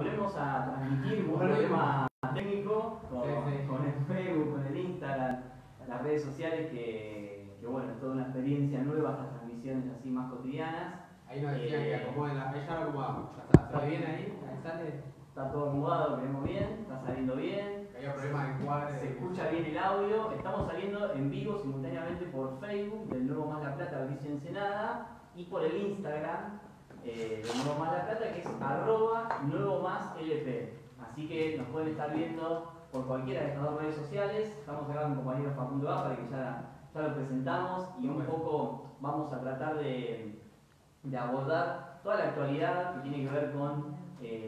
Volvemos a transmitir un problema técnico con el Facebook, con el Instagram, las redes sociales que bueno, es toda una experiencia nueva, estas transmisiones así más cotidianas. Ahí nos decían que acomoden la... Ahí ya lo acomodamos, ya está. ¿Se ve bien ahí? Ahí sale. Está todo acomodado, creemos bien, está saliendo bien. Había problemas de encuadre. Se escucha bien el audio. Estamos saliendo en vivo simultáneamente por Facebook del Nuevo Más La Plata, Mauricio Ensenada, y por el Instagram del Nuevo Más La Plata, que es @NuevoMásLP. Así que nos pueden estar viendo por cualquiera de estas dos redes sociales. Estamos acá con mi compañero Facundo A para que ya lo presentamos y un poco vamos a tratar de abordar toda la actualidad que tiene que ver con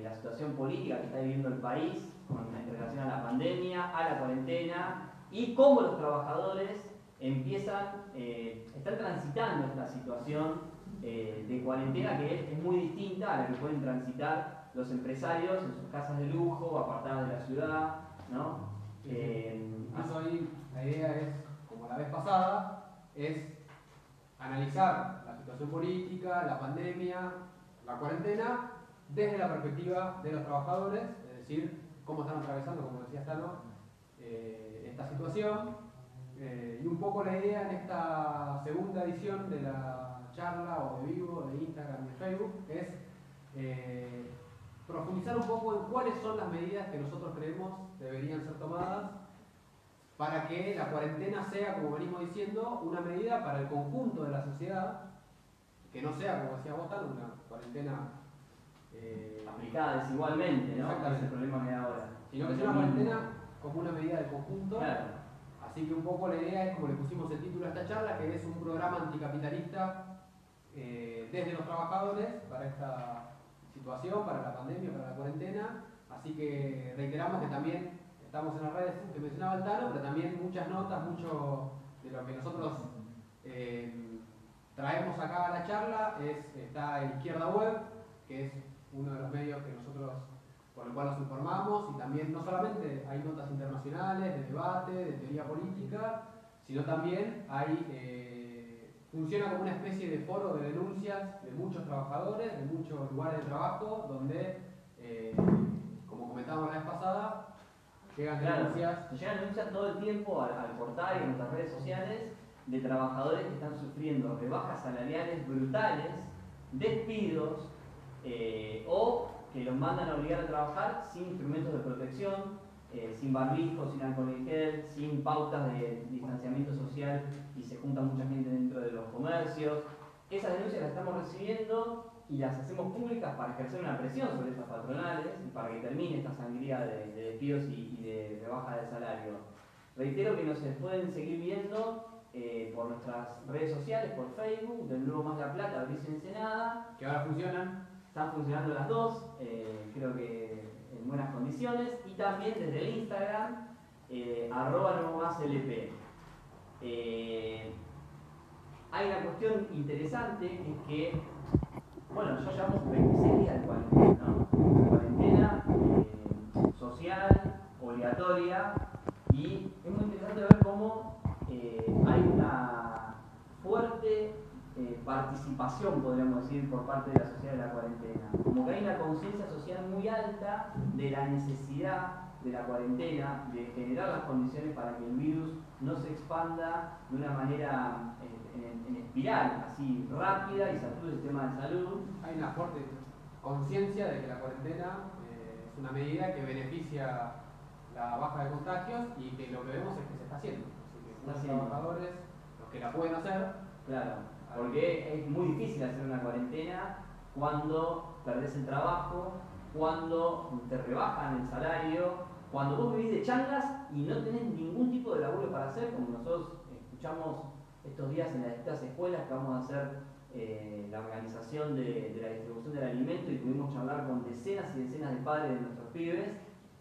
la situación política que está viviendo el país en relación a la pandemia, a la cuarentena y cómo los trabajadores están transitando esta situación de cuarentena que es muy distinta a la que pueden transitar los empresarios en sus casas de lujo, apartadas de la ciudad, ¿no? Incluso ahí la idea es, como la vez pasada, es analizar la situación política, la pandemia, la cuarentena, desde la perspectiva de los trabajadores, es decir, cómo están atravesando, como decía Stano, esta situación. Y un poco la idea en esta segunda edición de la charla, o de vivo, de Instagram y de Facebook, es profundizar un poco en cuáles son las medidas que nosotros creemos deberían ser tomadas para que la cuarentena sea, como venimos diciendo, una medida para el conjunto de la sociedad, que no sea, como decía vos, una cuarentena aplicada desigualmente, ¿no? Exactamente. Es el problema que hay ahora. Sino que sea una cuarentena como una medida del conjunto. Claro. Así que un poco la idea es, como le pusimos el título a esta charla, que es un programa anticapitalista desde los trabajadores para esta situación, para la pandemia, para la cuarentena. Así que reiteramos que también estamos en las redes que mencionaba Altano, pero también muchas notas, mucho de lo que nosotros traemos acá a la charla está en Izquierda Web, que es uno de los medios que nosotros, por el cual nos informamos, y también no solamente hay notas internacionales, de debate, de teoría política, sino también funciona como una especie de foro de denuncias de muchos trabajadores, de muchos lugares de trabajo, donde, como comentábamos la vez pasada, llegan denuncias. Llegan denuncias todo el tiempo al portal y en nuestras redes sociales de trabajadores que están sufriendo rebajas salariales brutales, despidos o que los mandan a obligar a trabajar sin instrumentos de protección, sin barbijo, sin alcohol en gel, sin pautas de distanciamiento social y se junta mucha gente dentro de los comercios. Esas denuncias las estamos recibiendo y las hacemos públicas para ejercer una presión sobre estas patronales y para que termine esta sangría de despidos y de rebaja de salario. Reitero que nos pueden seguir viendo por nuestras redes sociales, por Facebook, del Nuevo Más La Plata, Mauricio Ensenada. Que ahora funcionan. Están funcionando las dos, creo que en buenas condiciones. Y también desde el Instagram, @NuevoMásLP. Hay una cuestión interesante, que es que, bueno, ya llevamos 26 días de cuarentena, ¿no? Cuarentena social, obligatoria, y es muy interesante ver cómo hay una fuerte participación, podríamos decir, por parte de la sociedad de la cuarentena. Como que hay una conciencia social muy alta de la necesidad de la cuarentena, de generar las condiciones para que el virus no se expanda de una manera en espiral, así rápida y sature el sistema de salud. Hay una fuerte conciencia de que la cuarentena es una medida que beneficia la baja de contagios y que lo que vemos es que se está haciendo. Así que los trabajadores, los que la pueden hacer, claro, porque es muy difícil hacer una cuarentena cuando perdés el trabajo, cuando te rebajan el salario, cuando vos vivís de changas y no tenés ningún tipo de laburo para hacer, como nosotros escuchamos estos días en las distintas escuelas que vamos a hacer la organización de la distribución del alimento y pudimos charlar con decenas y decenas de padres de nuestros pibes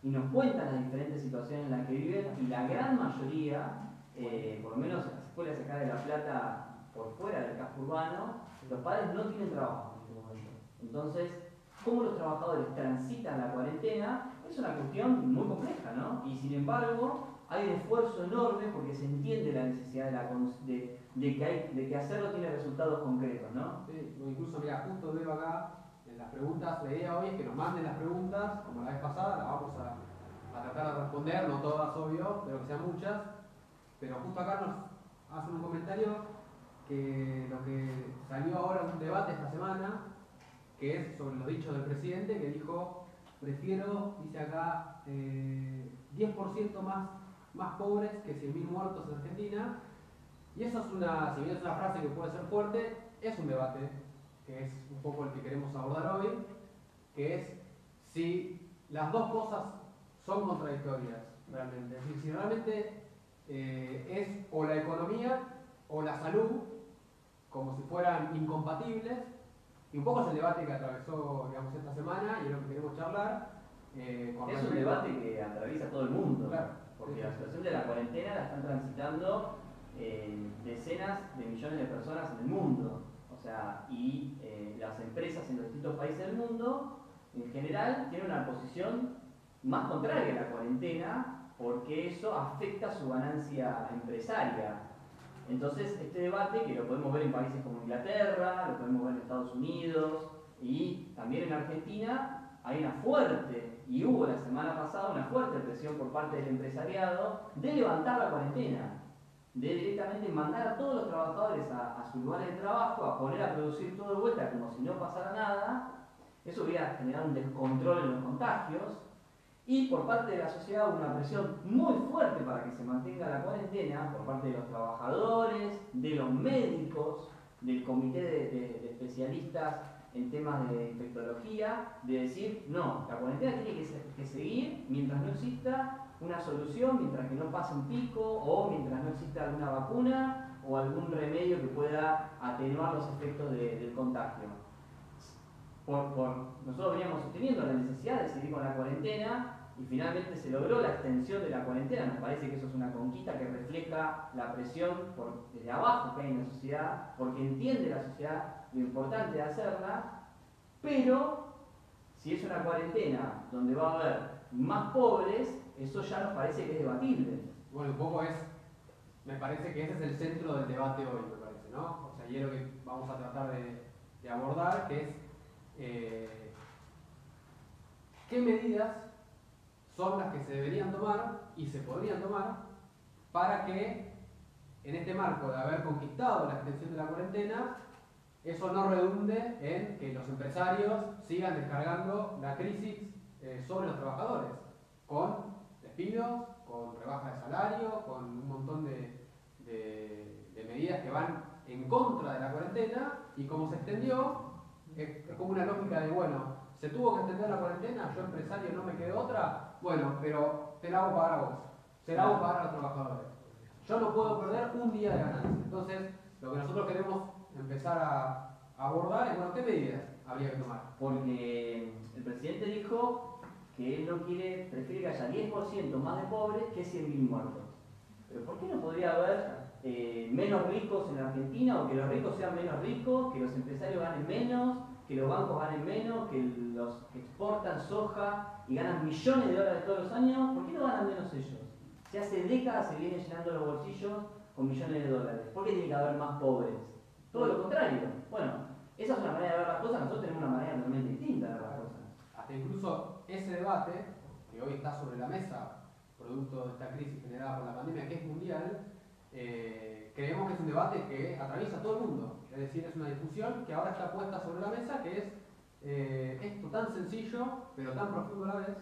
y nos cuentan las diferentes situaciones en las que viven y la gran mayoría, por lo menos en las escuelas acá de La Plata, por fuera del casco urbano, los padres no tienen trabajo en este momento. Entonces, cómo los trabajadores transitan la cuarentena es una cuestión muy compleja, ¿no? Y sin embargo, hay un esfuerzo enorme porque se entiende la necesidad de que hacerlo tiene resultados concretos, ¿no? Sí, incluso, mira, justo veo acá en las preguntas, la idea hoy es que nos manden las preguntas, como la vez pasada, las vamos a tratar de responder, no todas obvio, pero que sean muchas. Pero justo acá nos hacen un comentario que lo que salió ahora en un debate esta semana, que es sobre los dichos del presidente, que dijo, prefiero, dice acá, 10% más pobres que 100.000 muertos en Argentina. Y eso es si bien es una frase que puede ser fuerte, es un debate, que es un poco el que queremos abordar hoy, que es si las dos cosas son contradictorias realmente. Es decir, si realmente es o la economía o la salud, como si fueran incompatibles, y un poco es el debate que atravesó, digamos, esta semana y es lo que queremos charlar. Es un debate que atraviesa todo el mundo, claro, porque la situación de la cuarentena la están transitando decenas de millones de personas en el mundo. O sea, y las empresas en los distintos países del mundo, en general, tienen una posición más contraria a la cuarentena, porque eso afecta su ganancia empresaria. Entonces, este debate, que lo podemos ver en países como Inglaterra, lo podemos ver en Estados Unidos y también en Argentina, hay una fuerte, y hubo la semana pasada una fuerte presión por parte del empresariado de levantar la cuarentena, de directamente mandar a todos los trabajadores a sus lugares de trabajo, a poner a producir todo de vuelta como si no pasara nada. Eso hubiera generado un descontrol en los contagios. Y por parte de la sociedad hubo una presión muy fuerte para que se mantenga la cuarentena por parte de los trabajadores, de los médicos, del comité de especialistas en temas de infectología, de decir, no, la cuarentena tiene que seguir mientras no exista una solución, mientras que no pase un pico o mientras no exista alguna vacuna o algún remedio que pueda atenuar los efectos del contagio. Nosotros veníamos sosteniendo la necesidad de seguir con la cuarentena y finalmente se logró la extensión de la cuarentena. Nos parece que eso es una conquista que refleja la presión desde abajo que hay en la sociedad, porque entiende la sociedad lo importante de hacerla, pero si es una cuarentena donde va a haber más pobres, eso ya nos parece que es debatible. Bueno, un poco me parece que ese es el centro del debate hoy, me parece, ¿no? O sea, y es lo que vamos a tratar de abordar, que es qué medidas son las que se deberían tomar y se podrían tomar para que en este marco de haber conquistado la extensión de la cuarentena, eso no redunde en que los empresarios sigan descargando la crisis sobre los trabajadores, con despidos, con rebaja de salario, con un montón de medidas que van en contra de la cuarentena, y como se extendió, es como una lógica de, bueno, se tuvo que extender la cuarentena, yo empresario no me quedó otra, bueno, pero te la hago pagar a vos, se la hago pagar a los trabajadores. Yo no puedo perder un día de ganancia. Entonces, lo que nosotros queremos empezar a abordar es, bueno, ¿qué medidas habría que tomar? Porque el presidente dijo que él no prefiere que haya 10% más de pobres que 100.000 muertos. Pero ¿por qué no podría haber menos ricos en Argentina, o que los ricos sean menos ricos, que los empresarios ganen menos, que los bancos ganen menos, que los que exportan soja y ganan millones de dólares todos los años? ¿Por qué no ganan menos ellos? Si hace décadas se vienen llenando los bolsillos con millones de dólares. ¿Por qué tiene que haber más pobres? Todo lo contrario. Bueno, esa es una manera de ver las cosas, nosotros tenemos una manera totalmente distinta de ver las cosas. Hasta incluso ese debate, que hoy está sobre la mesa, producto de esta crisis generada por la pandemia, que es mundial, creemos que es un debate que atraviesa a todo el mundo. Es decir, es una discusión que ahora está puesta sobre la mesa, que es esto tan sencillo, pero tan profundo a la vez,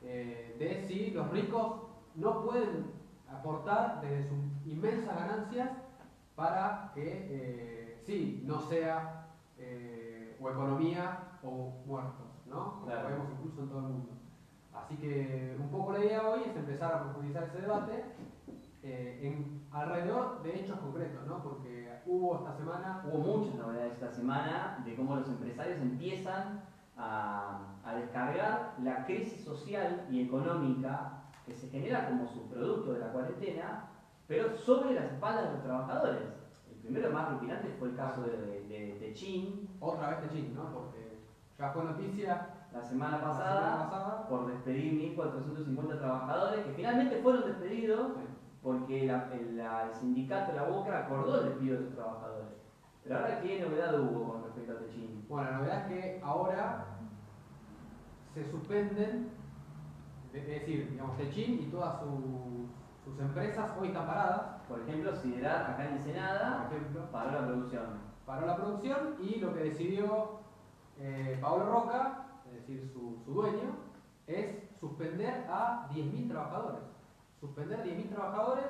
de si los ricos no pueden aportar desde sus inmensas ganancias para que sí, no sea o economía o muertos, ¿no? Como claro. vemos incluso en todo el mundo. Así que un poco la idea hoy es empezar a profundizar ese debate alrededor de hechos concretos, ¿no? Porque hubo esta semana... Hubo muchas novedades esta semana de cómo los empresarios empiezan a descargar la crisis social y económica que se genera como subproducto de la cuarentena, pero sobre las espaldas de los trabajadores. El primero más repugnante fue el caso de Techin. Otra vez Techin, ¿no? Porque ya fue noticia la semana pasada por despedir 1.450 trabajadores que finalmente fueron despedidos, sí, porque el sindicato La Boca acordó el despido de los trabajadores. Pero ahora, ¿qué novedad hubo con respecto a Techin? Bueno, la novedad es que ahora se suspenden, es decir, digamos, Techin y todas sus empresas hoy están paradas. Por ejemplo, Siderat acá en Ensenada paró la producción. Paró la producción y lo que decidió Pablo Roca, es decir, su dueño, es suspender a 10.000 trabajadores. Suspender 10.000 trabajadores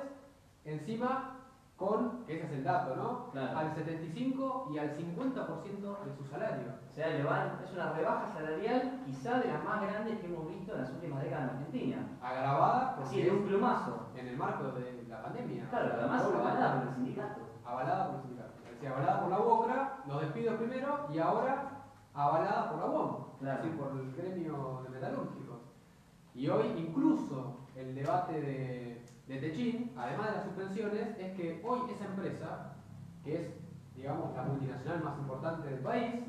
encima con, que ese es el dato, ¿no? Claro. Al 75 y al 50% de su salario. O sea, es una rebaja salarial quizá de las más grandes que hemos visto en las últimas décadas en Argentina. Agravada Sí, de un plumazo. en el marco de la pandemia. Claro, además avalada por el sindicato. Avalada por el sindicato. Es decir, avalada por la UOCRA, los despidos primero y ahora avalada por la UOM, Claro. es decir, por el gremio de metalúrgicos. Y hoy incluso el debate de Techin, además de las suspensiones, es que hoy esa empresa, que es, digamos, la multinacional más importante del país,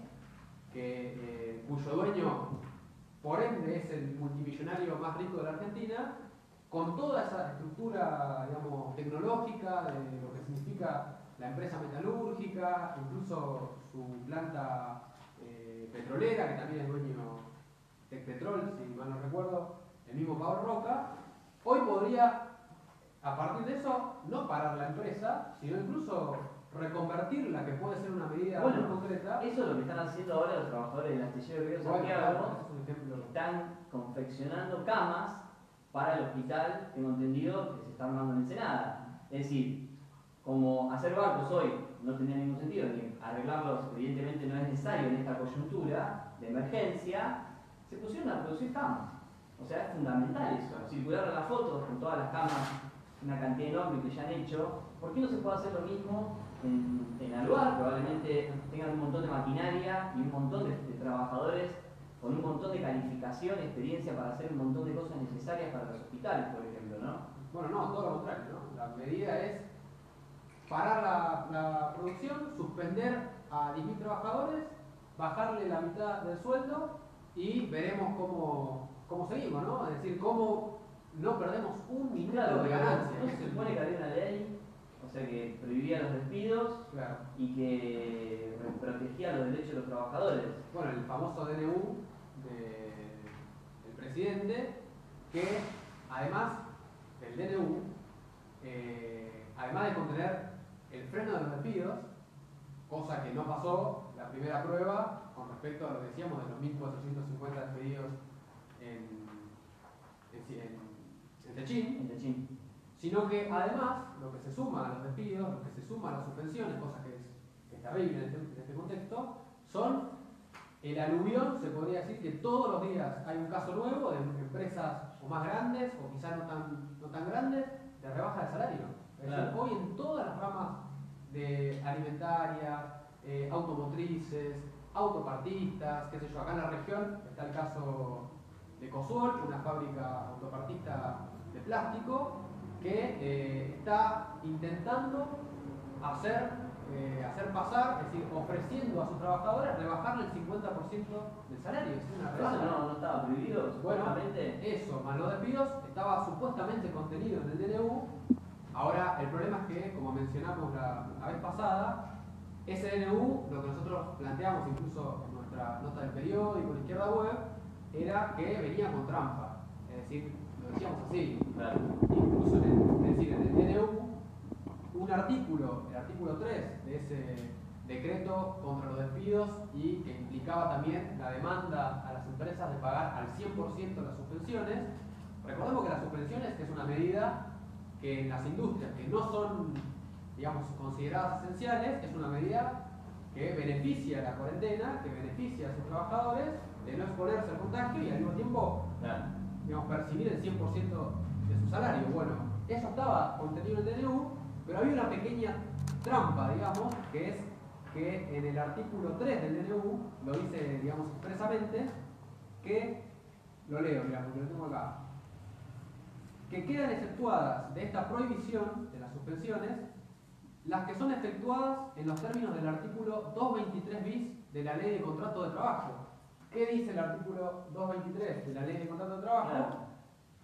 cuyo dueño, por ende, es el multimillonario más rico de la Argentina, con toda esa estructura, digamos, tecnológica de lo que significa la empresa metalúrgica, incluso su planta petrolera, que también es dueño de Petrol, si mal no recuerdo, el mismo Pablo Roca, hoy podría, a partir de eso, no parar la empresa, sino incluso reconvertirla, que puede ser una medida muy concreta. Eso es lo que están haciendo ahora los trabajadores del astillero Río Santiago. Están confeccionando camas para el hospital, tengo entendido, que se está armando en Ensenada. Es decir, como hacer barcos hoy no tenía ningún sentido, ni arreglarlos evidentemente no es necesario en esta coyuntura de emergencia, se pusieron a producir camas. O sea, es fundamental eso. Circularon las fotos con todas las camas, una cantidad enorme que ya han hecho. ¿Por qué no se puede hacer lo mismo en Aluar? Probablemente tengan un montón de maquinaria y un montón de trabajadores con un montón de calificación, experiencia para hacer un montón de cosas necesarias para los hospitales, por ejemplo, ¿no? Bueno, no, todo lo contrario, ¿no? La medida es parar la producción, suspender a 10.000 trabajadores, bajarle la mitad del sueldo y veremos cómo seguimos, ¿no? Es decir, cómo no perdemos un minuto de ganancia. No se supone que había una ley, o sea, que prohibía los despidos, claro, y que protegía los derechos de los trabajadores. Bueno, el famoso DNU del presidente, que además del DNU, además de contener el freno de los despidos, cosa que no pasó la primera prueba con respecto a lo que decíamos de los 1.450 despedidos en Techin, sino que además lo que se suma a los despidos, lo que se suma a las suspensiones, cosa que es terrible en este contexto, son el aluvión, se podría decir que todos los días hay un caso nuevo de empresas o más grandes o quizás no tan grandes de rebaja de salario. Es decir, hoy en todas las ramas de alimentaria, automotrices, autopartistas, qué sé yo, acá en la región está el caso de Cosuol, una fábrica autopartista de plástico que está intentando hacer pasar, es decir, ofreciendo a sus trabajadores rebajarle el 50% del salario. Es una rebaja. ¿Eso no estaba prohibido? Bueno, eso, más los despidos, estaba supuestamente contenido en el DNU. Ahora, el problema es que, como mencionamos la vez pasada, ese DNU, lo que nosotros planteamos incluso en nuestra nota del periódico, en la izquierda web, era que venía con trampa. Es decir, lo decíamos así. Claro. Incluso en el DNU, un artículo, el artículo 3 de ese decreto contra los despidos y que implicaba también la demanda a las empresas de pagar al 100% las suspensiones. Recordemos que las suspensiones es una medida que en las industrias que no son, digamos, consideradas esenciales, es una medida que beneficia a la cuarentena, que beneficia a sus trabajadores de no exponerse al contagio y al mismo tiempo, digamos, percibir el 100% de su salario. Bueno, eso estaba contenido en el DNU, pero había una pequeña trampa, digamos, que es que en el artículo 3 del DNU lo dice, digamos, expresamente, que, lo leo, mira, porque lo tengo acá, que quedan efectuadas de esta prohibición de las suspensiones las que son efectuadas en los términos del artículo 223 bis de la Ley de Contrato de Trabajo. ¿Qué dice el artículo 223 de la Ley de Contrato de Trabajo? Claro.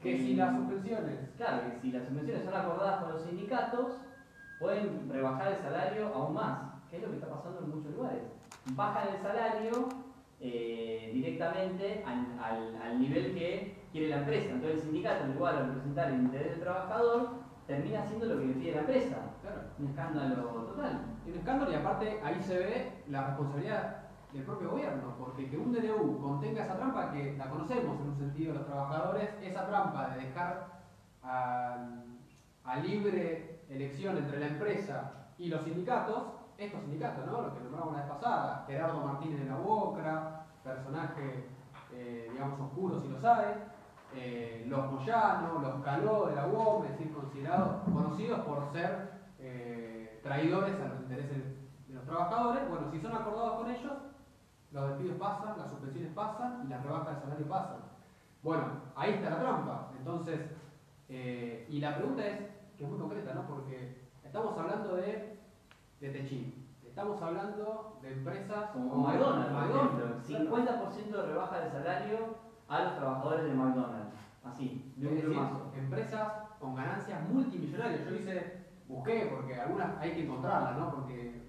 Que si las suspensiones... Claro, que si las suspensiones son acordadas con los sindicatos, pueden rebajar el salario aún más. que es lo que está pasando en muchos lugares. Bajan el salario directamente al nivel que quiere la empresa. Entonces el sindicato, en lugar de representar el interés del trabajador, termina haciendo lo que le pide la empresa. Claro. Un escándalo total. Un escándalo, y aparte ahí se ve la responsabilidad del propio gobierno, porque que un DNU contenga esa trampa, que la conocemos en un sentido los trabajadores, esa trampa de dejar a libre elección entre la empresa y los sindicatos, estos sindicatos, ¿no? Los que nombramos la vez pasada, Gerardo Martínez de la UOCRA, personaje, digamos, oscuro si lo sabe, los Moyano, los Caló de la UOM, es decir, conocidos por ser traidores a los intereses de los trabajadores. Bueno, si son acordados con ellos, los despidos pasan, las suspensiones pasan y las rebajas de salario pasan. Bueno, ahí está la trampa. Entonces, y la pregunta es, que es muy concreta, ¿no? Porque estamos hablando de Techín, estamos hablando de empresas como McDonald's, por ejemplo, 50% de rebaja de salario a los trabajadores de McDonald's. Así, de un plumazo. Empresas con ganancias multimillonarias. Busqué, porque algunas hay que encontrarlas, ¿no? Porque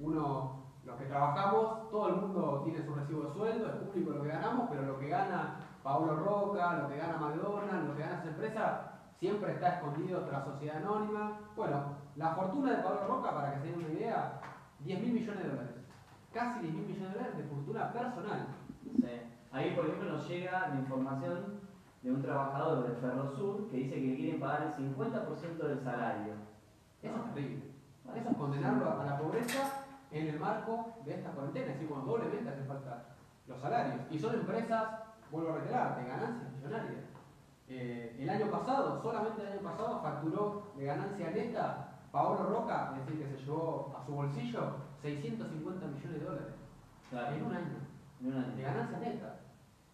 los que trabajamos, todo el mundo tiene su recibo de sueldo, es público lo que ganamos, pero lo que gana Paolo Roca, lo que gana McDonald's, lo que gana esa empresa, siempre está escondido tras sociedad anónima. Bueno, la fortuna de Paolo Roca, para que se den una idea, 10.000 millones de dólares. Casi 10.000 millones de dólares de fortuna personal. Sí. Ahí, por ejemplo, nos llega la información de un trabajador de Ferrosur que dice que le quieren pagar el 50% del salario. Eso es terrible. Eso es condenarlo a la pobreza en el marco de esta cuarentena. Es decir, cuando doblemente hacen falta los salarios. Y son empresas, vuelvo a reiterar, de ganancias millonarias. El año pasado, solamente el año pasado, facturó de ganancia neta Paolo Roca, es decir, que se llevó a su bolsillo 650 millones de dólares. Claro. En un año. De ganancia neta.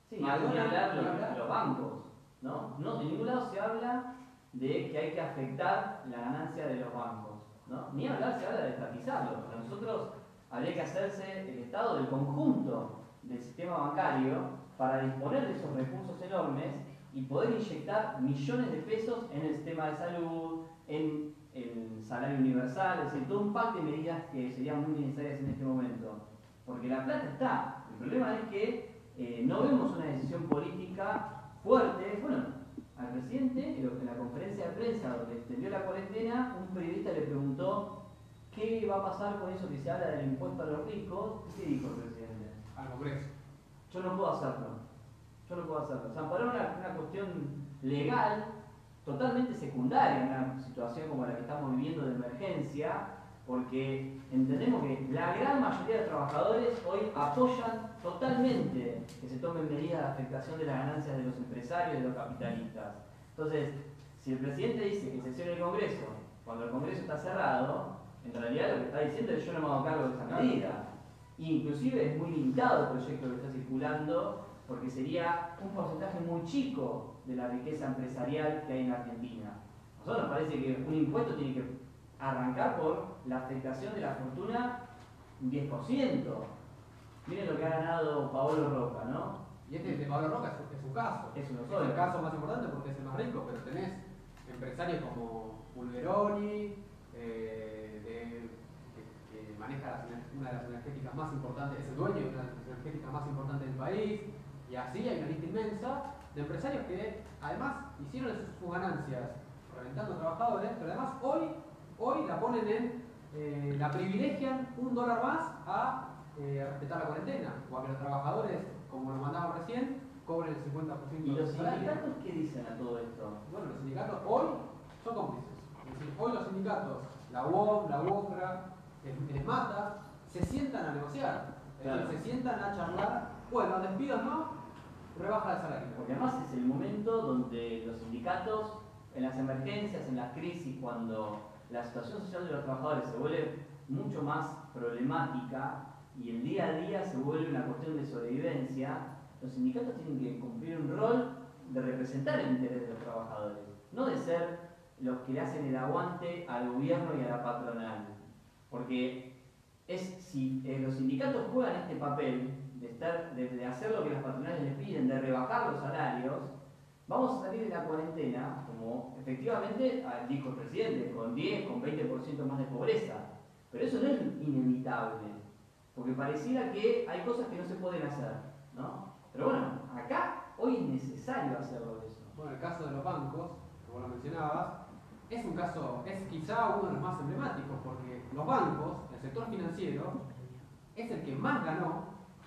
Sí, ni hablar los bancos, ¿no? En ningún lado se habla de que hay que afectar la ganancia de los bancos, ¿no? Ni hablar se habla de estatizarlo. Para nosotros habría que hacerse el estado del conjunto del sistema bancario para disponer de esos recursos enormes y poder inyectar millones de pesos en el sistema de salud, en el salario universal, es decir, todo un pack de medidas que serían muy necesarias en este momento. Porque la plata está. El problema es que no vemos una decisión política fuerte. Bueno, al presidente, en la conferencia de prensa donde extendió la cuarentena, un periodista le preguntó qué va a pasar con eso que se habla del impuesto a los ricos. ¿Qué dijo el presidente? Al Congreso. Yo no puedo hacerlo. O sea, para una cuestión legal totalmente secundaria en una situación como la que estamos viviendo de emergencia, porque entendemos que la gran mayoría de trabajadores hoy apoyan totalmente que se tomen medidas de afectación de las ganancias de los empresarios y de los capitalistas. Entonces, si el presidente dice que sesione el Congreso, cuando el Congreso está cerrado, en realidad lo que está diciendo es yo no me hago cargo de esa medida. Inclusive es muy limitado el proyecto que está circulando, porque sería un porcentaje muy chico de la riqueza empresarial que hay en Argentina. A nosotros nos parece que un impuesto tiene que arrancar por la afectación de la fortuna un 10%. Miren lo que ha ganado Paolo Roca, ¿no? Y este de Paolo Roca es su caso. Es el caso más importante porque es el más rico, pero tenés empresarios como Pulveroni, que maneja una de las energéticas más importantes, es el dueño de una de las energéticas más importantes del país, y así hay una lista inmensa de empresarios que además hicieron sus ganancias reventando a trabajadores, pero además hoy la ponen la privilegian $1 más a respetar la cuarentena, o a que los trabajadores, como nos mandaban recién, cobren el 50% ¿Y los salario. sindicatos qué dicen a todo esto? Bueno, los sindicatos hoy son cómplices. Es decir, hoy los sindicatos, la UOM, la UOCRA, el MATA, se sientan a negociar. Claro. Se sientan a charlar. Bueno, despidos no, rebaja de salario. Porque además es el momento donde los sindicatos, en las emergencias, en las crisis, cuando la situación social de los trabajadores se vuelve mucho más problemática y el día a día se vuelve una cuestión de sobrevivencia, los sindicatos tienen que cumplir un rol de representar el interés de los trabajadores, no de ser los que le hacen el aguante al gobierno y a la patronal. Porque si los sindicatos juegan este papel de hacer lo que las patronales les piden, de rebajar los salarios, vamos a salir de la cuarentena, como efectivamente dijo el presidente, con 10, con 20% más de pobreza. Pero eso no es inevitable, porque pareciera que hay cosas que no se pueden hacer, ¿no? Pero bueno, acá hoy es necesario hacerlo eso. Bueno, el caso de los bancos, que vos lo mencionabas, es un caso, es quizá uno de los más emblemáticos, porque los bancos, el sector financiero, es el que más ganó,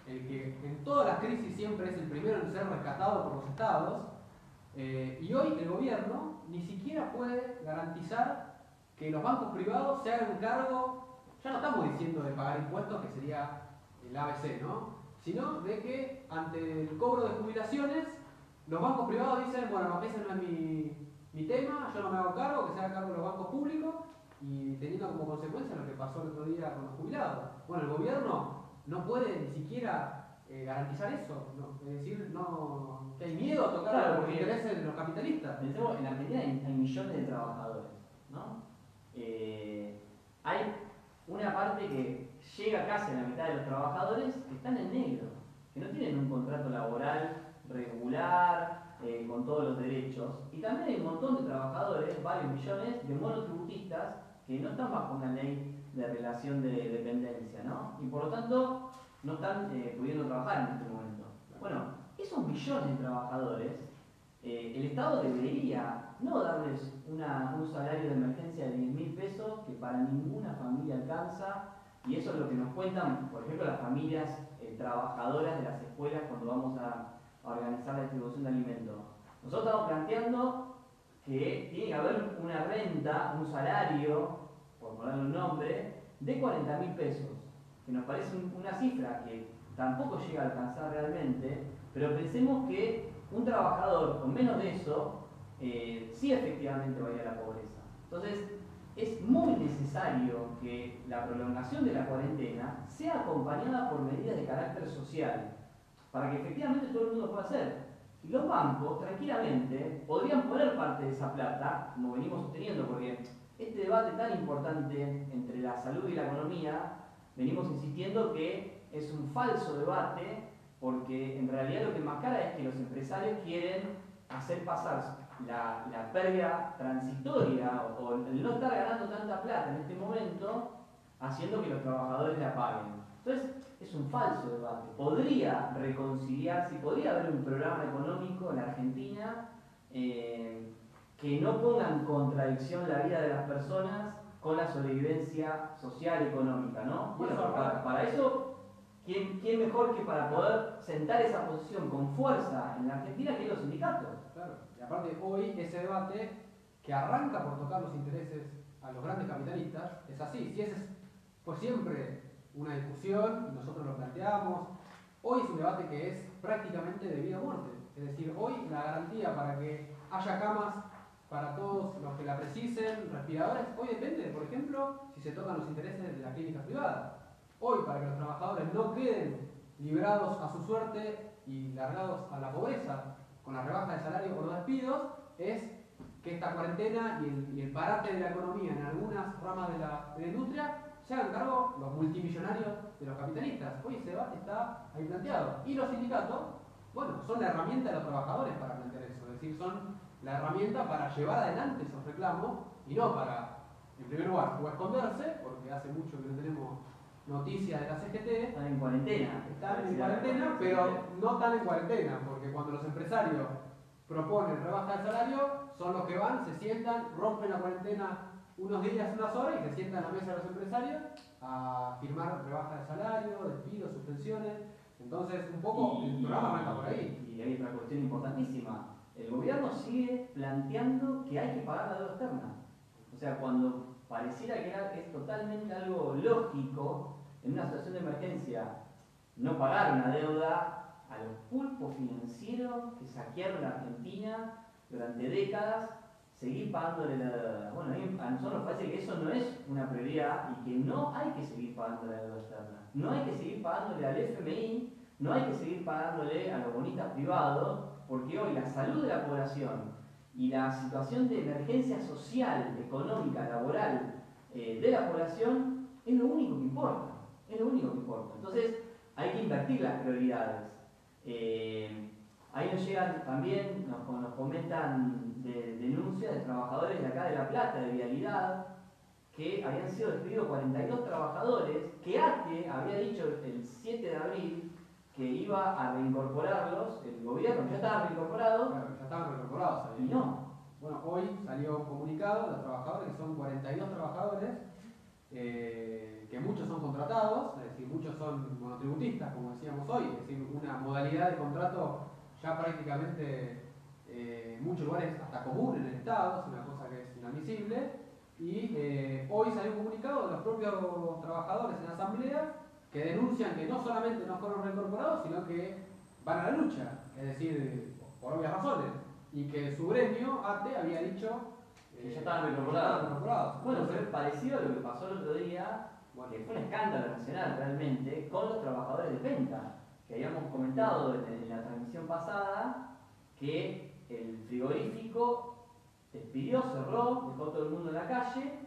el que en todas las crisis siempre es el primero en ser rescatado por los estados, y hoy el gobierno ni siquiera puede garantizar que los bancos privados se hagan cargo, ya no estamos diciendo de pagar impuestos, que sería el ABC, ¿no? Sino de que ante el cobro de jubilaciones, los bancos privados dicen, bueno, ese no es mi tema, yo no me hago cargo, que se haga cargo de los bancos públicos, y teniendo como consecuencia lo que pasó el otro día con los jubilados. Bueno, el gobierno no puede ni siquiera garantizar eso, ¿no? Es decir, no, que hay miedo a tocar Claro, los intereses de los capitalistas. Pensemos, en Argentina hay millones de trabajadores, ¿no? Hay una parte que llega casi a la mitad de los trabajadores que están en negro, que no tienen un contrato laboral regular, con todos los derechos. Y también hay un montón de trabajadores, varios millones de monotributistas que no están bajo una ley de relación de dependencia, ¿no? Y por lo tanto no están pudiendo trabajar en este momento. Bueno, esos millones de trabajadores, el Estado debería no darles un salario de emergencia de 10.000 pesos que para ninguna familia alcanza, y eso es lo que nos cuentan, por ejemplo, las familias trabajadoras de las escuelas cuando vamos a organizar la distribución de alimentos. Nosotros estamos planteando que tiene que haber una renta, un salario, por ponerle un nombre, de 40.000 pesos, que nos parece una cifra que tampoco llega a alcanzar realmente, pero pensemos que un trabajador con menos de eso sí efectivamente va a ir a la pobreza. Entonces, es muy necesario que la prolongación de la cuarentena sea acompañada por medidas de carácter social, para que efectivamente todo el mundo pueda hacer. Y los bancos, tranquilamente, podrían poner parte de esa plata, como venimos sosteniendo, porque este debate tan importante entre la salud y la economía, venimos insistiendo que es un falso debate, porque en realidad lo que enmascara es que los empresarios quieren hacer pasar la pérdida transitoria o el no estar ganando tanta plata en este momento, haciendo que los trabajadores la paguen. Entonces, es un falso debate. Podría reconciliarse, podría haber un programa económico en la Argentina que no ponga en contradicción la vida de las personas con la sobrevivencia social y económica, ¿no? Bueno, para eso, ¿quién mejor que para poder sentar esa posición con fuerza en la Argentina que los sindicatos? Claro, y aparte hoy ese debate que arranca por tocar los intereses a los grandes capitalistas es así, si ese fue siempre una discusión y nosotros lo planteamos, hoy es un debate que es prácticamente de vida o muerte, es decir, hoy la garantía para que haya camas para todos los que la precisen, respiradores, hoy depende, por ejemplo, si se tocan los intereses de las clínicas privadas. Hoy, para que los trabajadores no queden librados a su suerte y largados a la pobreza con la rebaja de salario o los despidos, es que esta cuarentena y el parate de la economía en algunas ramas de la industria se hagan cargo los multimillonarios de los capitalistas. Hoy ese debate está ahí planteado. Y los sindicatos, bueno, son la herramienta de los trabajadores para plantear eso, es decir, son la herramienta para llevar adelante esos reclamos y no para, en primer lugar, o esconderse, porque hace mucho que no tenemos noticias de la CGT. Están en cuarentena. Están en cuarentena, pero no están en cuarentena, porque cuando los empresarios proponen rebaja de salario, son los que van, se sientan, rompen la cuarentena unos días, unas horas y se sientan a la mesa de los empresarios a firmar rebaja de salario, despidos, suspensiones. Entonces, un poco el programa arranca por ahí. Y hay otra cuestión importantísima. El gobierno sigue planteando que hay que pagar la deuda externa. O sea, cuando pareciera que es totalmente algo lógico en una situación de emergencia no pagar una deuda a los pulpos financieros que saquearon la Argentina durante décadas, seguir pagándole la deuda. Bueno, a nosotros nos parece que eso no es una prioridad y que no hay que seguir pagando la deuda externa. No hay que seguir pagándole al FMI, no hay que seguir pagándole a los bonistas privados, porque hoy la salud de la población y la situación de emergencia social, económica, laboral de la población es lo único que importa. Es lo único que importa. Entonces hay que invertir las prioridades. Ahí nos llegan también, nos comentan denuncias de trabajadores de acá de La Plata, de Vialidad, que habían sido despedidos 42 trabajadores, que ATE había dicho el 7 de abril que iba a reincorporarlos, el gobierno, que ya estaban reincorporados. Claro, ya estaban reincorporados. Y no. Bueno, hoy salió un comunicado de los trabajadores, que son 42 trabajadores, que muchos son contratados, es decir, muchos son monotributistas, como decíamos hoy, es decir, una modalidad de contrato ya prácticamente en muchos lugares hasta común en el Estado, es una cosa que es inadmisible, y hoy salió un comunicado de los propios trabajadores en la asamblea que denuncian que no solamente no fueron reincorporados, sino que van a la lucha, es decir, por obvias razones, y que su gremio, ATE, había dicho que ya estaban reincorporados. Bueno, pero es parecido a lo que pasó el otro día, que fue un escándalo nacional realmente, con los trabajadores de Penta, que habíamos comentado en la transmisión pasada, que el frigorífico despidió, cerró, dejó a todo el mundo en la calle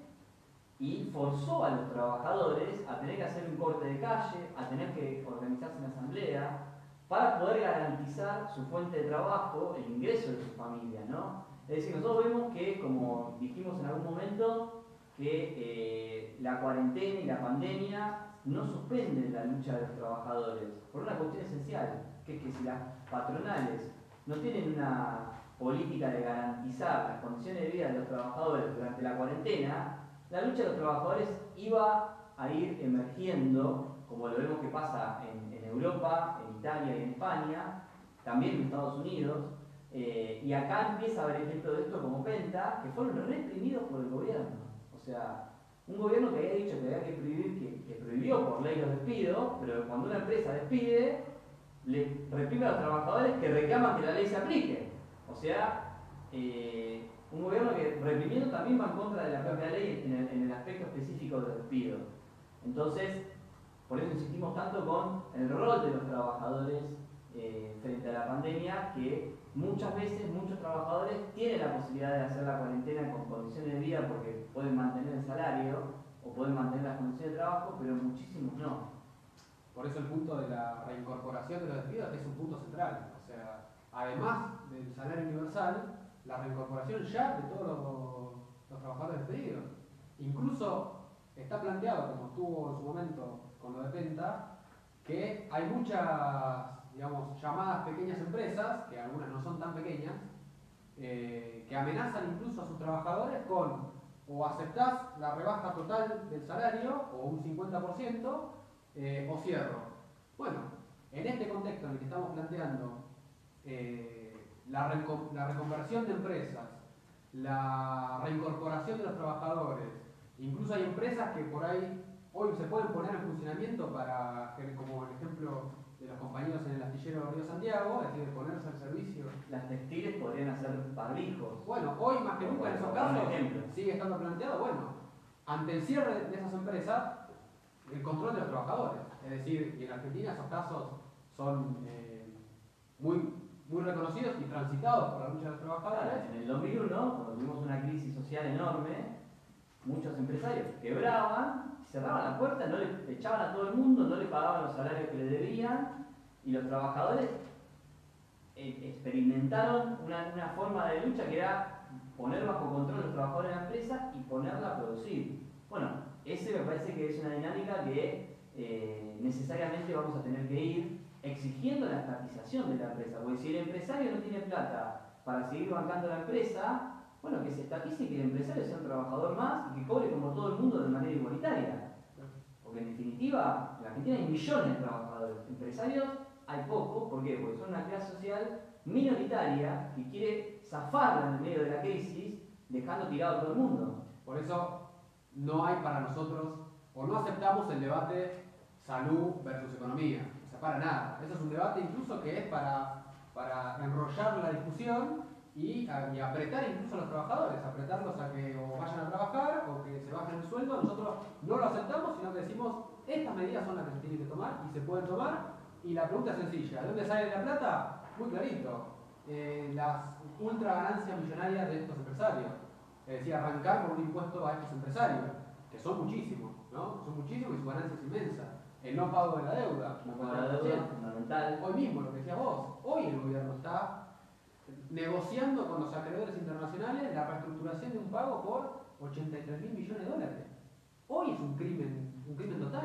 y forzó a los trabajadores a tener que hacer un corte de calle, a tener que organizarse en asamblea, para poder garantizar su fuente de trabajo, el ingreso de su familia, ¿no? Es decir, nosotros vemos que, como dijimos en algún momento, que la cuarentena y la pandemia no suspenden la lucha de los trabajadores, por una cuestión esencial, que es que si las patronales no tienen una política de garantizar las condiciones de vida de los trabajadores durante la cuarentena, la lucha de los trabajadores iba a ir emergiendo, como lo vemos que pasa en Europa, en Italia y en España, también en Estados Unidos, y acá empieza a haber ejemplos de esto como Penta, que fueron reprimidos por el gobierno. O sea, un gobierno que había dicho que había que prohibir, que prohibió por ley los despidos, pero cuando una empresa despide, le reprime a los trabajadores que reclaman que la ley se aplique. O sea, un gobierno que reprimiendo también va en contra de la propia ley en el aspecto específico de los despidos. Entonces, por eso insistimos tanto con el rol de los trabajadores frente a la pandemia, que muchas veces muchos trabajadores tienen la posibilidad de hacer la cuarentena con condiciones de vida porque pueden mantener el salario o pueden mantener las condiciones de trabajo, pero muchísimos no. Por eso el punto de la reincorporación de los despidos es un punto central. O sea, además del salario universal, la reincorporación ya de todos los trabajadores despedidos. Incluso está planteado, como estuvo en su momento con lo de Penta, que hay muchas, digamos, llamadas pequeñas empresas, que algunas no son tan pequeñas, que amenazan incluso a sus trabajadores con o aceptás la rebaja total del salario o un 50%, o cierro. Bueno, en este contexto en el que estamos planteando la reconversión de empresas, la reincorporación de los trabajadores, incluso hay empresas que por ahí hoy se pueden poner en funcionamiento para, como el ejemplo de los compañeros en el astillero Río Santiago, es decir, ponerse al servicio. Las textiles podrían hacer barbijos. Bueno, hoy más que nunca en esos casos sigue estando planteado, bueno, ante el cierre de esas empresas, el control de los trabajadores. Es decir, y en Argentina esos casos son muy reconocidos y transitados por la lucha de los trabajadores. En el 2001, cuando tuvimos una crisis social enorme, muchos empresarios quebraban, cerraban la puerta, no le echaban a todo el mundo, no le pagaban los salarios que le debían, y los trabajadores experimentaron una forma de lucha que era poner bajo control a los trabajadores de la empresa y ponerla a producir. Bueno, ese me parece que es una dinámica que necesariamente vamos a tener que ir exigiendo la estatización de la empresa, porque si el empresario no tiene plata para seguir bancando la empresa, bueno, que se estatice y que el empresario sea un trabajador más y que cobre como todo el mundo de manera igualitaria. Porque en definitiva, en Argentina hay millones de trabajadores, empresarios hay pocos, ¿por qué? Porque son una clase social minoritaria que quiere zafarla en el medio de la crisis, dejando tirado a todo el mundo. Por eso no hay para nosotros, o no aceptamos el debate salud versus economía, o sea, para nada. Eso es un debate incluso que es para enrollar la discusión y apretar incluso a los trabajadores, apretarlos a que o vayan a trabajar o que se bajen el sueldo. Nosotros no lo aceptamos, sino que decimos, estas medidas son las que se tienen que tomar y se pueden tomar. Y la pregunta es sencilla, ¿de dónde sale la plata? Muy clarito, las ultra ganancias millonarias de estos empresarios. Es decir, arrancar con un impuesto a estos empresarios, que son muchísimos, ¿no? Son muchísimos y su ganancia es inmensa. El no pago de la deuda, No pago de la deuda, fundamental. Hoy mismo, lo que decías vos, hoy el gobierno está negociando con los acreedores internacionales la reestructuración de un pago por 83.000 millones de dólares. hoy es un crimen total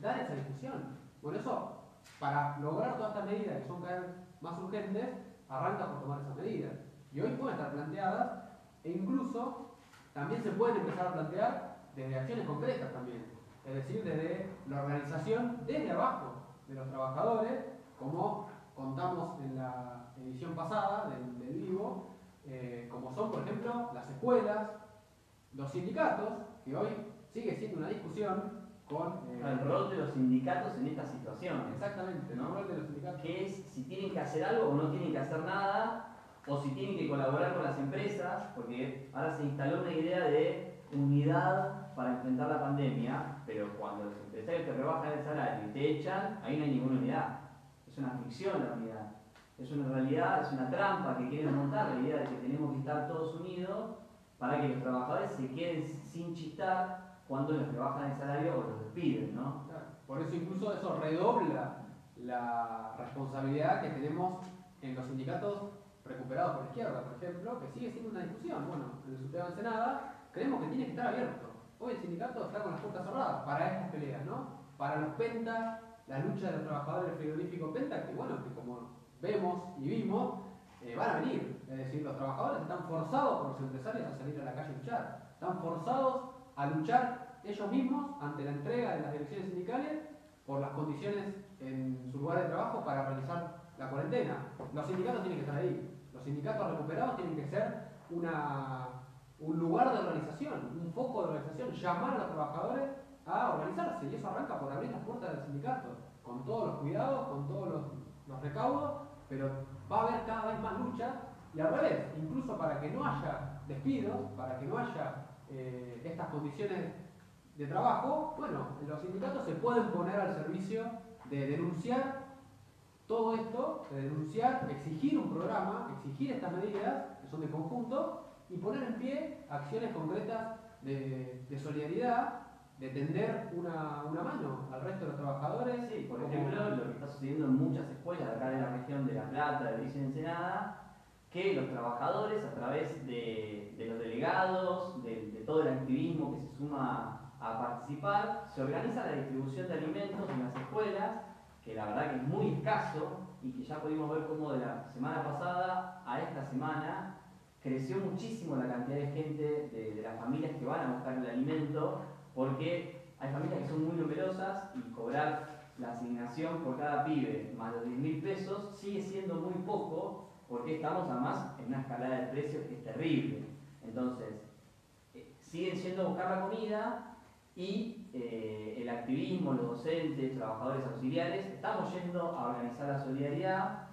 dar esa discusión. Por eso, para lograr todas estas medidas que son cada vez más urgentes, arranca por tomar esas medidas. Y hoy pueden estar planteadas e incluso también se pueden empezar a plantear desde acciones concretas también. Es decir, desde la organización, desde abajo de los trabajadores, como contamos en la edición pasada del Vivo, como son, por ejemplo, las escuelas, los sindicatos, que hoy sigue siendo una discusión con... el rol de los sindicatos en esta situación. Exactamente, ¿no? el rol de los sindicatos. Que es si tienen que hacer algo o no tienen que hacer nada, o si tienen que colaborar con las empresas, porque ahora se instaló una idea de unidad para enfrentar la pandemia, pero cuando los empresarios te rebajan el salario y te echan, ahí no hay ninguna unidad. Es una ficción la unidad. Es una realidad, es una trampa que quieren montar, la idea de que tenemos que estar todos unidos para que los trabajadores se queden sin chistar cuando les rebajan el salario o los despiden, ¿no? Claro. Por eso incluso eso redobla la responsabilidad que tenemos en los sindicatos recuperados por la izquierda, por ejemplo, que sigue siendo una discusión. Bueno, en el subtema Ensenada creemos que tiene que estar abierto. Hoy el sindicato está con las puertas cerradas para estas peleas, ¿no? Para los Penta, la lucha de los trabajadores del frigorífico Penta, que bueno, que como vemos y vimos, van a venir. Es decir, los trabajadores están forzados por los empresarios a salir a la calle a luchar. Están forzados a luchar ellos mismos ante la entrega de las direcciones sindicales por las condiciones en su lugar de trabajo para realizar la cuarentena. Los sindicatos tienen que estar ahí. Los sindicatos recuperados tienen que ser un lugar de organización, un foco de organización, llamar a los trabajadores a organizarse. Y eso arranca por abrir las puertas del sindicato, con todos los cuidados, con todos los recaudos, pero va a haber cada vez más lucha. Y al revés, incluso para que no haya despidos, para que no haya estas condiciones de trabajo, bueno, los sindicatos se pueden poner al servicio de denunciar todo esto, de denunciar, exigir un programa, exigir estas medidas que son de conjunto y poner en pie acciones concretas de solidaridad, de tender una mano al resto de los trabajadores. Sí, por ejemplo, lo que está sucediendo en muchas escuelas de acá de la región de La Plata, de Berizo y Ensenada, que los trabajadores a través de los delegados, de todo el activismo que se suma a participar, se organiza la distribución de alimentos en las escuelas, que la verdad que es muy escaso y que ya pudimos ver cómo de la semana pasada a esta semana creció muchísimo la cantidad de gente, de las familias que van a buscar el alimento, porque hay familias que son muy numerosas y cobrar la asignación por cada pibe más los 10.000 pesos sigue siendo muy poco, porque estamos además en una escalada de precios que es terrible. Entonces, siguen yendo a buscar la comida y el activismo, los docentes, trabajadores auxiliares, estamos yendo a organizar la solidaridad,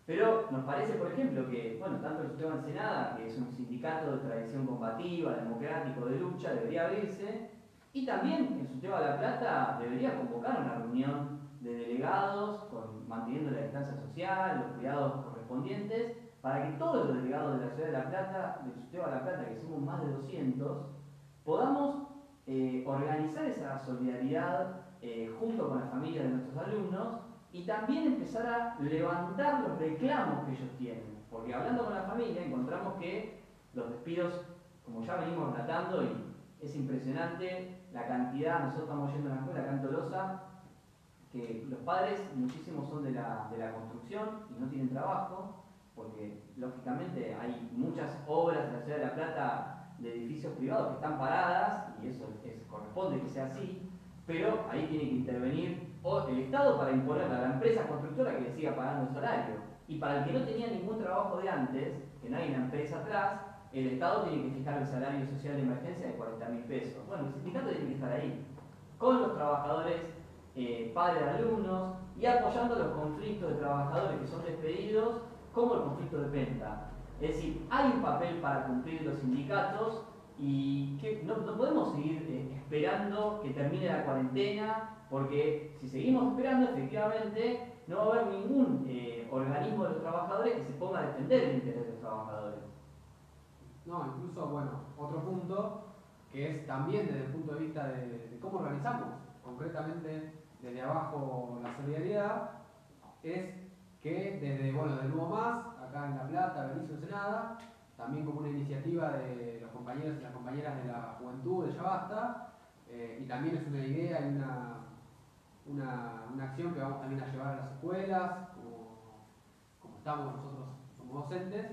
pero nos parece, por ejemplo, que, bueno, tanto el Subtema Ensenada, que es un sindicato de tradición combativa, democrático, de lucha, debería abrirse, y también el Subtema de La Plata debería convocar una reunión de delegados, manteniendo la distancia social, los cuidados correspondientes, para que todos los delegados de la ciudad de La Plata, del Subtema de La Plata, que somos más de 200, podamos organizar esa solidaridad junto con las familias de nuestros alumnos y también empezar a levantar los reclamos que ellos tienen. Porque hablando con la familia encontramos que los despidos, como ya venimos relatando, y es impresionante la cantidad, nosotros estamos yendo a una escuela acá en Tolosa, que los padres, muchísimos son de la construcción y no tienen trabajo, porque lógicamente hay muchas obras en la ciudad de La Plata de edificios privados que están paradas, y eso corresponde que sea así, pero ahí tiene que intervenir el Estado para imponer a la empresa constructora que le siga pagando el salario. Y para el que no tenía ningún trabajo de antes, que no hay una empresa atrás, el Estado tiene que fijar el salario social de emergencia de 40.000 pesos. Bueno, el sindicato tiene que estar ahí, con los trabajadores, padres de alumnos, y apoyando los conflictos de trabajadores que son despedidos, como el conflicto de Penta. Es decir, hay un papel para cumplir los sindicatos y que no podemos seguir esperando que termine la cuarentena, porque si seguimos esperando, efectivamente, no va a haber ningún organismo de los trabajadores que se ponga a defender el interés de los trabajadores. No, incluso, bueno, otro punto que es también desde el punto de vista de cómo organizamos concretamente desde abajo la solidaridad, es que desde, bueno, de Nuevo Más, acá en La Plata, Berizo, Ensenada, también como una iniciativa de los compañeros y las compañeras de la juventud de Ya Basta, y también es una idea y una acción que vamos también a llevar a las escuelas, como estamos nosotros, somos docentes,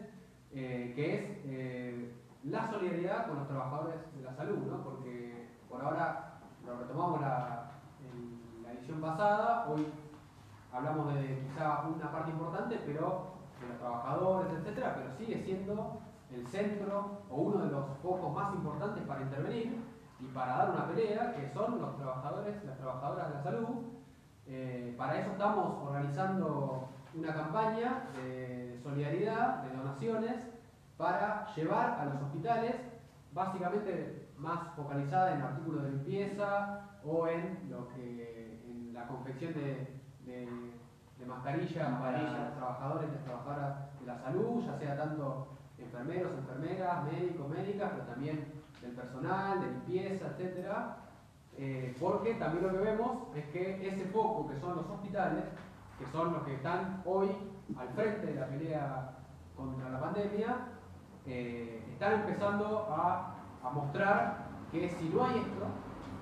que es la solidaridad con los trabajadores de la salud, ¿no? Porque por ahora lo retomamos en la edición pasada, hoy hablamos de quizá una parte importante, pero de los trabajadores, etcétera, pero sigue siendo el centro o uno de los focos más importantes para intervenir y para dar una pelea, que son los trabajadores, las trabajadoras de la salud. Para eso estamos organizando una campaña de solidaridad, de donaciones, para llevar a los hospitales, básicamente más focalizada en artículos de limpieza o en la confección de mascarillas para los trabajadores y las trabajadoras de la salud, ya sea tanto enfermeros, enfermeras, médicos, médicas, pero también del personal, de limpieza, etcétera, porque también lo que vemos es que ese foco que son los hospitales, que son los que están hoy al frente de la pelea contra la pandemia, están empezando a mostrar que si no hay esto,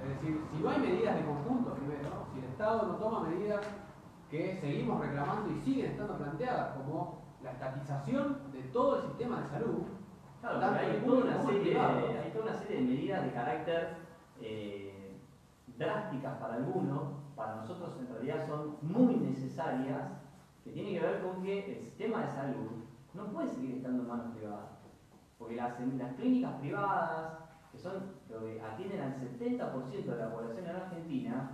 es decir, si no hay medidas de conjunto primero, si el Estado no toma medidas que seguimos reclamando y siguen estando planteadas como la estatización de todo el sistema de salud. Claro, porque hay toda una serie de medidas de carácter drásticas para algunos, para nosotros en realidad son muy necesarias, que tienen que ver con que el sistema de salud no puede seguir estando en manos privadas. Porque las clínicas privadas, que atienden al 70% de la población en Argentina,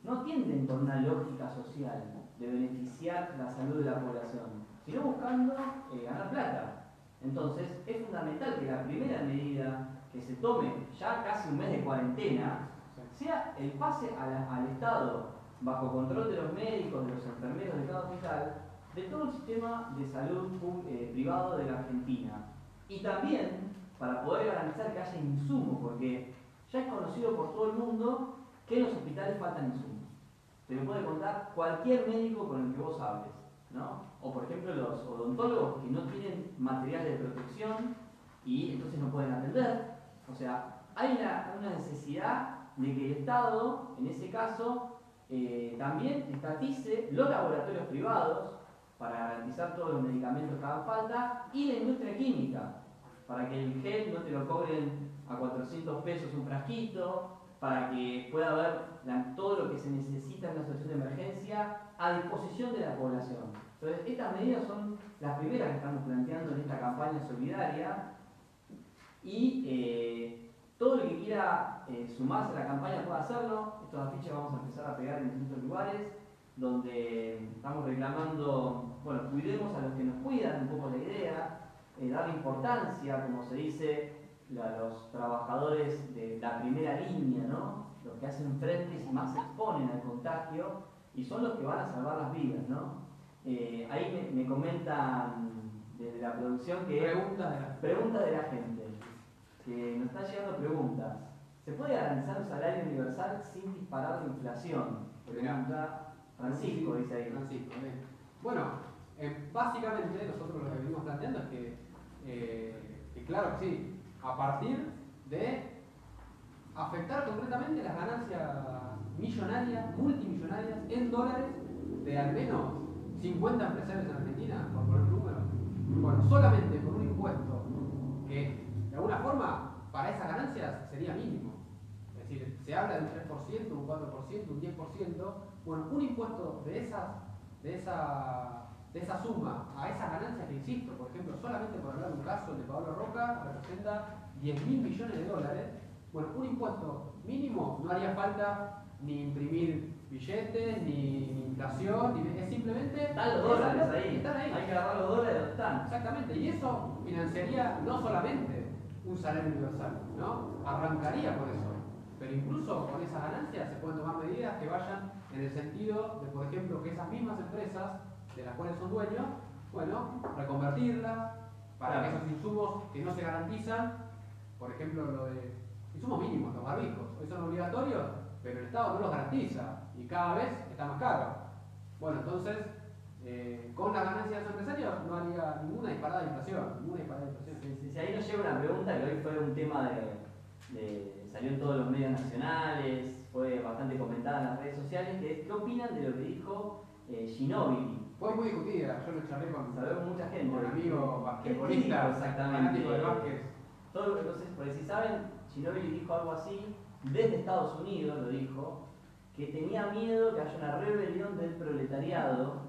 no atienden por una lógica social de beneficiar la salud de la población, sino buscando ganar plata. Entonces, es fundamental que la primera medida que se tome, ya casi un mes de cuarentena, sea el pase al Estado, bajo control de los médicos, de los enfermeros de cada hospital, de todo el sistema de salud privado de la Argentina. Y también para poder garantizar que haya insumos, porque ya es conocido por todo el mundo que en los hospitales faltan insumos. Te lo puede contar cualquier médico con el que vos hables, ¿no? O por ejemplo los odontólogos que no tienen material de protección y entonces no pueden atender. O sea, hay una necesidad de que el Estado, en ese caso, también estatice los laboratorios privados para garantizar todos los medicamentos que hagan falta y la industria química, para que el gel no te lo cobren a 400 pesos un frasquito, para que pueda haber todo lo que se necesita en una situación de emergencia a disposición de la población. Entonces, estas medidas son las primeras que estamos planteando en esta campaña solidaria y todo el que quiera sumarse a la campaña puede hacerlo. Estos afiches vamos a empezar a pegar en distintos lugares donde estamos reclamando, bueno, cuidemos a los que nos cuidan, un poco la idea, darle importancia, como se dice, a los trabajadores de la primera línea, ¿no? Los que hacen frentes y más se exponen al contagio y son los que van a salvar las vidas, ¿no? Ahí me comentan desde la producción que preguntas de la gente, que nos están llegando preguntas. ¿Se puede garantizar un salario universal sin disparar la inflación? Pregunta Francisco, dice ahí. Francisco, bien. Bueno, básicamente nosotros lo que venimos planteando es que claro que sí, a partir de afectar concretamente las ganancias millonarias, multimillonarias, en dólares de al menos 50 empresarios en Argentina, por poner un número. Bueno, solamente por un impuesto que de alguna forma para esas ganancias sería mínimo. Es decir, se habla de un 3%, un 4%, un 10%. Bueno, un impuesto de esa suma a esas ganancias que, insisto, por ejemplo, solamente por hablar de un caso, el de Pablo Roca, representa 10.000 millones de dólares. Bueno, un impuesto mínimo no haría falta ni imprimir billetes, ni inflación, es simplemente... Están los dólares ahí. Están ahí. Hay que agarrar los dólares donde están. Exactamente, y eso financiaría no solamente un salario universal, ¿no? Arrancaría por eso. Pero incluso con esas ganancias se pueden tomar medidas que vayan en el sentido de, por ejemplo, que esas mismas empresas de las cuales son dueños, bueno, reconvertirlas para que esos insumos que no se garantizan, por ejemplo, lo de insumos mínimos, los barbijos, hoy son obligatorios, pero el Estado no los garantiza y cada vez está más caro. Bueno, entonces, con las ganancias de los empresarios no haría ninguna disparada de inflación, Si ahí nos llega una pregunta que hoy fue un tema salió en todos los medios nacionales, fue bastante comentada en las redes sociales, que es ¿qué opinan de lo que dijo Ginóbili? Fue muy discutida, yo lo charlé con mucha gente. un amigo ¿Qué basquetbolista, dijo exactamente? fanático del básquet. Entonces, porque si saben, Ginóbili dijo algo así, desde Estados Unidos lo dijo, que tenía miedo que haya una rebelión del proletariado,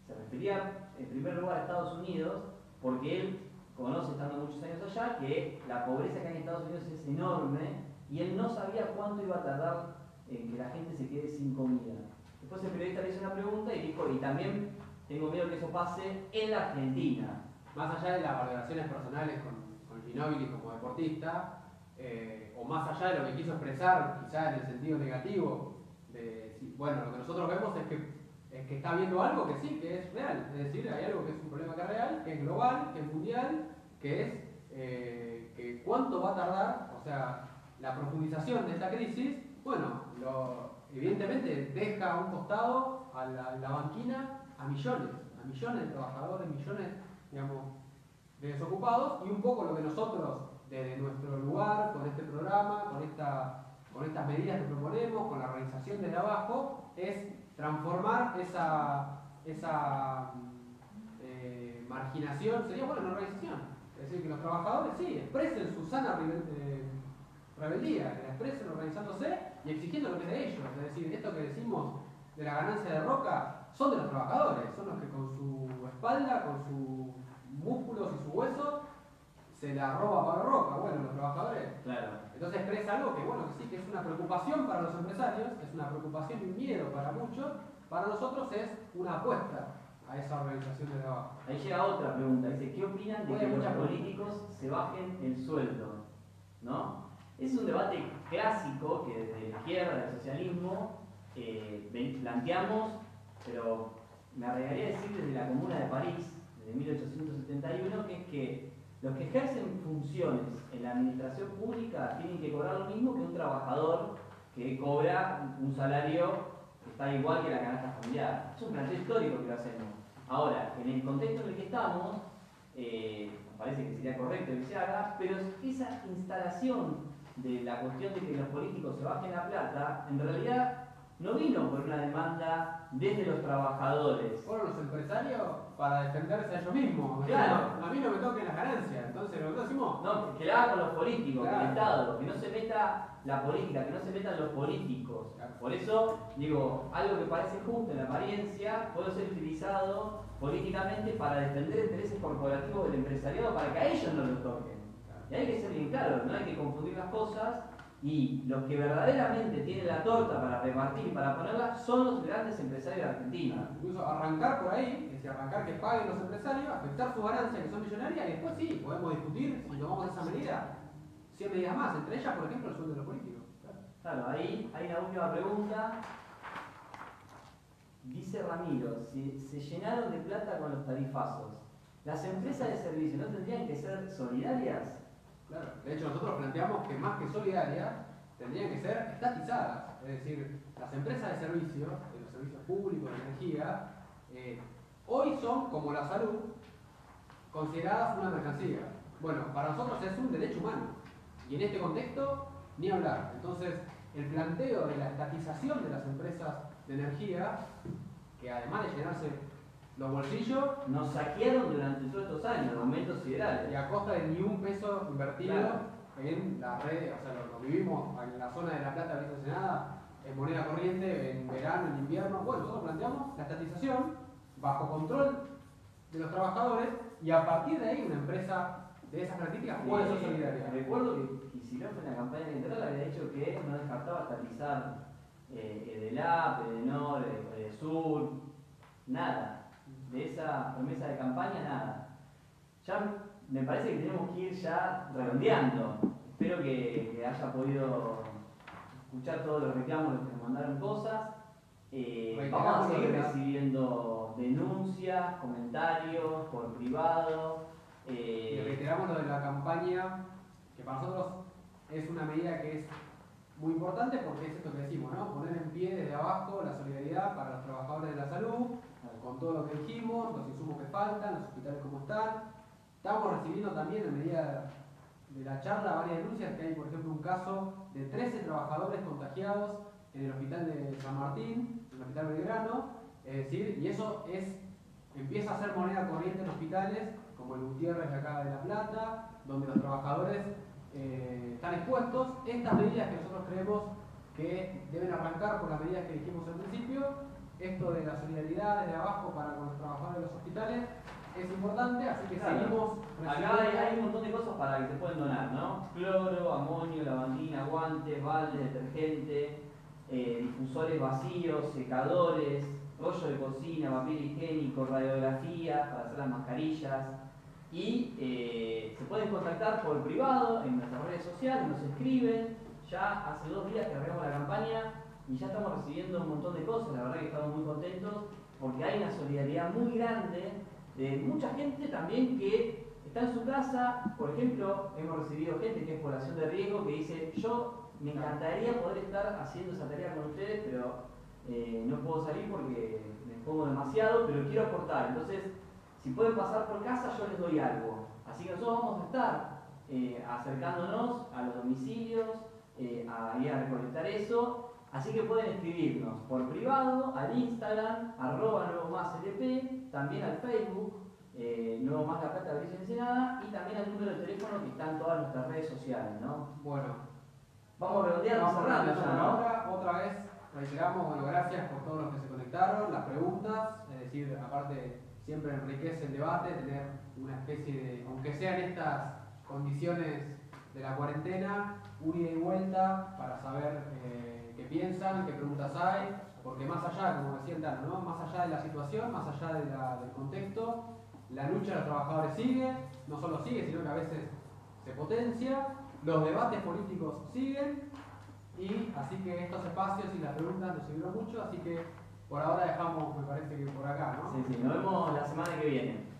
se refería en primer lugar a Estados Unidos, porque él conoce, estando muchos años allá, que la pobreza que hay en Estados Unidos es enorme y él no sabía cuánto iba a tardar en que la gente se quede sin comida. Después el periodista le hizo una pregunta y dijo, y también tengo miedo que eso pase en la Argentina. Más allá de las valoraciones personales con Ginóbili como deportista, o más allá de lo que quiso expresar, quizá en el sentido negativo, bueno, lo que nosotros vemos es que está viendo algo que sí, que es real. Es decir, hay algo que es un problema que es real, que es global, que es mundial, que es que cuánto va a tardar, o sea, la profundización de esta crisis, bueno, evidentemente deja a un costado a la banquina a millones de trabajadores, millones, digamos, de desocupados, y un poco lo que nosotros, desde nuestro lugar, con este programa, con estas medidas que proponemos, con la organización desde abajo, es transformar esa marginación, sería bueno una organización, es decir, que los trabajadores sí expresen su sana rebeldía, que la expresen organizándose y exigiendo lo que es de ellos, es decir, esto que decimos de la ganancia de Roca son de los trabajadores, son los que con su espalda, con sus músculos y su hueso se la roba para Roca, bueno, los trabajadores. Claro. Entonces expresa algo que, bueno, que sí, que es una preocupación para los empresarios, es una preocupación y un miedo para muchos, para nosotros es una apuesta a esa organización de trabajo. Ahí llega otra pregunta, dice, ¿qué opinan de que los políticos se bajen el sueldo? ¿No? Es un debate clásico que desde la izquierda, del socialismo, planteamos, pero me arriesgaría a decir desde la Comuna de París, desde 1871, que es que los que ejercen funciones en la administración pública tienen que cobrar lo mismo que un trabajador que cobra un salario que está igual que la canasta familiar. Es un planteo histórico que lo hacemos. Ahora, en el contexto en el que estamos, nos parece que sería correcto que se haga, pero esa instalación de la cuestión de que los políticos se bajen la plata, en realidad no vino por una demanda desde los trabajadores. Fueron los empresarios para defenderse a ellos mismos. Claro. A mí no me toquen las ganancias. Entonces, nosotros decimos. No, que la hagan los políticos, Claro. el Estado, que no se meta la política, que no se metan los políticos. Claro. Por eso, digo, algo que parece justo en apariencia puede ser utilizado políticamente para defender intereses corporativos del empresariado para que a ellos no los toquen. Y hay que ser bien claro, no hay que confundir las cosas. Y los que verdaderamente tienen la torta para repartir y para ponerla son los grandes empresarios de Argentina. Incluso arrancar por ahí, es decir, arrancar que paguen los empresarios, afectar sus ganancias que son millonarias, y después sí, podemos discutir si tomamos esa medida, 100 medidas más, entre ellas, por ejemplo, el sueldo de los políticos. Claro, ahí hay una última pregunta. Dice Ramiro, si se llenaron de plata con los tarifazos, ¿las empresas de servicio no tendrían que ser solidarias? Claro. De hecho, nosotros planteamos que más que solidarias, tendrían que ser estatizadas. Es decir, las empresas de servicio, de los servicios públicos de energía, hoy son, como la salud, consideradas una mercancía. Bueno, para nosotros es un derecho humano. Y en este contexto, ni hablar. Entonces, el planteo de la estatización de las empresas de energía, que además de llenarse los bolsillos, nos saquearon durante todos estos años, aumentos siderales. y a costa de ni un peso invertido en la red, o sea, lo vivimos en la zona de La Plata, Brisa Ensenada, en moneda corriente, en verano, en invierno. Bueno, nosotros planteamos la estatización bajo control de los trabajadores y a partir de ahí una empresa de esas características puede ser solidaria. Recuerdo que Kicillof en la campaña electoral había dicho que no descartaba estatizar Edelap, Edenor, Edesur, nada. De esa promesa de campaña, nada. Ya me parece que tenemos que ir ya redondeando. Espero que haya podido escuchar todos los reclamos, los que nos mandaron cosas. Vamos a seguir recibiendo denuncias, comentarios por privado. Y reiteramos lo de la campaña, que para nosotros es una medida que es muy importante porque es esto que decimos, ¿no? Poner en pie desde abajo la solidaridad para los trabajadores de la salud, con todo lo que dijimos, los insumos que faltan, los hospitales como están. Estamos recibiendo también en medida de la charla varias denuncias, que hay por ejemplo un caso de 13 trabajadores contagiados en el hospital de San Martín, en el hospital Belgrano, es decir, y eso empieza a ser moneda corriente en hospitales como el Gutiérrez de acá de La Plata, donde los trabajadores están expuestos. Estas medidas que nosotros creemos que deben arrancar por las medidas que dijimos al principio, esto de la solidaridad desde abajo para con los trabajadores de los hospitales, es importante, así que claro, seguimos acá hay un montón de cosas para que se pueden donar, ¿no? Cloro, amonio, lavandina, guantes, baldes, detergente, difusores vacíos, secadores, rollo de cocina, papel higiénico, radiografías para hacer las mascarillas. Y se pueden contactar por privado en nuestras redes sociales, nos escriben. Ya hace 2 días que arreglamos la campaña y ya estamos recibiendo un montón de cosas. La verdad que estamos muy contentos porque hay una solidaridad muy grande de mucha gente también que está en su casa. Por ejemplo, hemos recibido gente que es población de riesgo que dice: yo me encantaría poder estar haciendo esa tarea con ustedes, pero no puedo salir porque me pongo demasiado, pero quiero aportar. Entonces, si pueden pasar por casa, yo les doy algo. Así que nosotros vamos a estar acercándonos a los domicilios, a ir a recolectar eso. Así que pueden escribirnos por privado, al Instagram, @nuevomaslp, también al Facebook, Nuevo Más La Plata, Brisa Ensenada, y también al número de teléfono que está en todas nuestras redes sociales, ¿no? Bueno, vamos redondeando, cerrando ya, ¿no? Otra vez reiteramos, bueno, gracias por todos los que se conectaron, las preguntas, es decir, aparte siempre enriquece el debate, tener una especie de, aunque sean estas condiciones de la cuarentena, un ida y vuelta para saber qué piensan, qué preguntas hay, porque más allá, como decía el Dano, ¿no? Más allá de la situación, más allá del contexto, la lucha de los trabajadores sigue, no solo sigue, sino que a veces se potencia, los debates políticos siguen, y así que estos espacios y las preguntas nos sirvieron mucho, así que por ahora dejamos, me parece que por acá, ¿no? Sí, nos vemos la semana que viene.